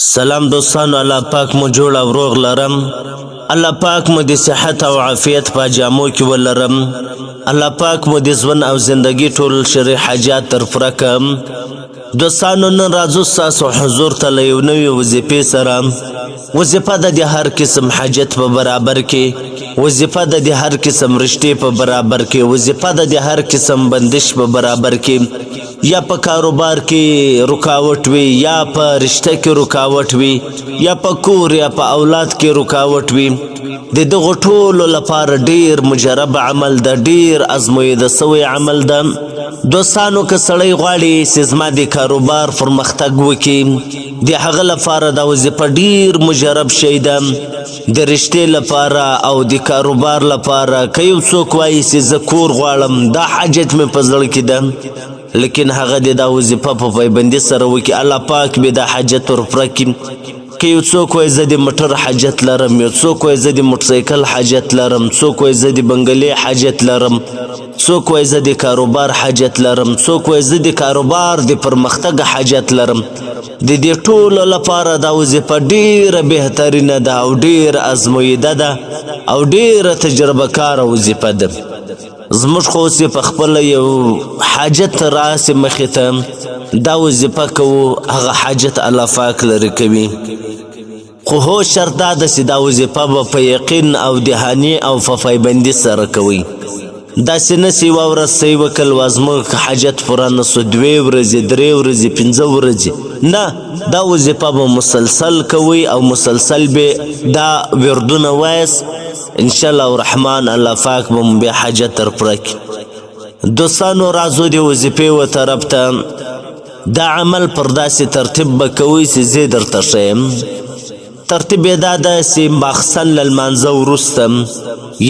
سلام دوستانو، الله پاک مو جوړ او روغ لرم. الله پاک مو د صحت او عافیت په جامو کې ولرم. الله پاک مو د ژوند او زندگی ټول شرعي حاجات تر پوره کړم. دوستانو، نن راځو ستاسو حضور ته له یو نوې وظیفې سره. وظیفه ده د هر قسم حاجت په برابر کې، وظیفه ده د هر قسم رشتې په برابر کې، وظیفه ده د هر قسم بندش په برابر کې. یا په کاروبار کې رکاوټ وي، یا په رشته کې رکاوټ وي، یا په کور یا په اولاد کې رکاوټ وي. د دغو ټولو لپاره ډیر مجرب عمل ده، ډیر ازمویده سوی عمل ده. دوستانو، که سړی غواړي چې زما د کاروبار پرمختګ وکړي، د هغه لپاره دا وظیفه ډیر مجرب شی ده. د رشتې لپاره او د کاروبار لپاره که یو څوک وایي چې زه کور غواړم، دا حاجت مې په زړه کې ده، لیکن هغه د دا وظیفه په پایبندي سره وکړي، الله پاک به دا حاجت ورپوره کړي. که یو څوک وایي زه د موټر حاجت لرم، یو څوک وایي زه د موټرسایکل حاجت لرم، څوک وایي زه د بنګلې حاجت لرم، څوک وایي زه د کاروبار حاجت لرم، څوک وایي زه د کاروبار د پرمختګ حاجت لرم. د دې ټولو لپاره دا وظیفه ډیره بهترینه ده او ډیره ازمویده ده او ډیره تجربه کاره وظیفه ده. زموږ خو اوس په خپله یو حاجت راسې مخې ته دا وظیفه کوو، هغه حاجت الله پاک لرې کوي. خو هو شرط دا ده چې دا وظیفه به په یقین او دهاني او په پایبندي سره کوئ. داسې نه چې یوه ورځ صحیح وکړل و زموږ حاجت پوره نه سو، 2 ورځې 3 ورځې 5 ورځې نه، دا وظیفه به مسلسل کوئ او مسلسل به دا وردونه وایست. انشاءالله الرحمن الله پاک به مو بیا حاجت تر پوره کړي. دوستانو، راځو د وظیفې و طرف ته. دا عمل پر داسې ترتیب به کوئ چې زه درته ښیم. ترتیب یې دا ده چې ماخستن له لمانځه وروسته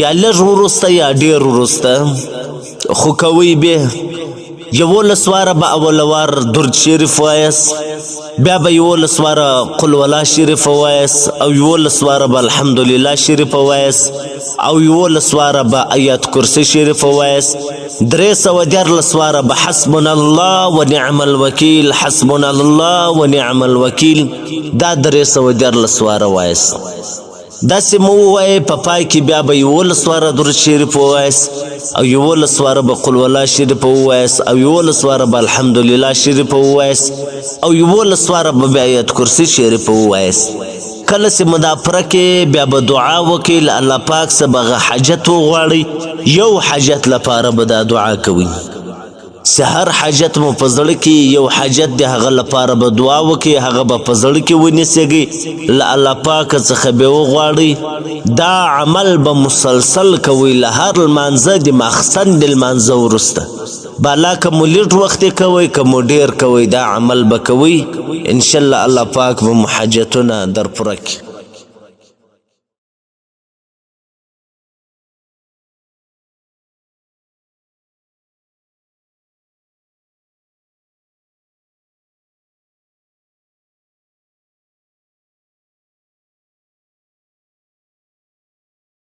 یا لږ وروسته یا ډېر وروسته، خو کوئ به 11 واره به اوله وار درود شریف وایست، بیا به 11 واره قل ولا شریف وایست، او 11 واره به الحمدلله شریف وایست، او 11 واره به آیات کرسی شریف وایست، 314 واره به حسبنا الله و نعم الوکیل، حسبنا الله و نعم الوکیل، دا 314 واره وایست. داسې مو ووایئ، په پای کې بیا به 11 واره درود شریف ووایست، او 11 واره به قل ولا شریف ووایست، او 11 واره به الحمدلله شریف ووایست، او 11 واره به آیت کرسی شریف ووایست. کله چې مو دا پوره کې، بیا به دعا وکړئ، له الله پاک څخه به هغه حاجت وغواړئ. یو حاجت لپاره به دا دعا کوئ چې هر حاجت مو په زړه کې یو حاجت دی، هغه لپاره به دعا وکړئ، هغه به په زړه کې ونیسئ، له الله پاک څخه به وغواړئ. دا عمل به مسلسل کوئ له هر لمانځه د ماخستن د لمانځه وروسته. بالا که مو لږ وخت کوئ، که مو ډېر کوئ، دا عمل به کوئ. انشاءالله الله پاک به مو حاجتونه در پوره کړي.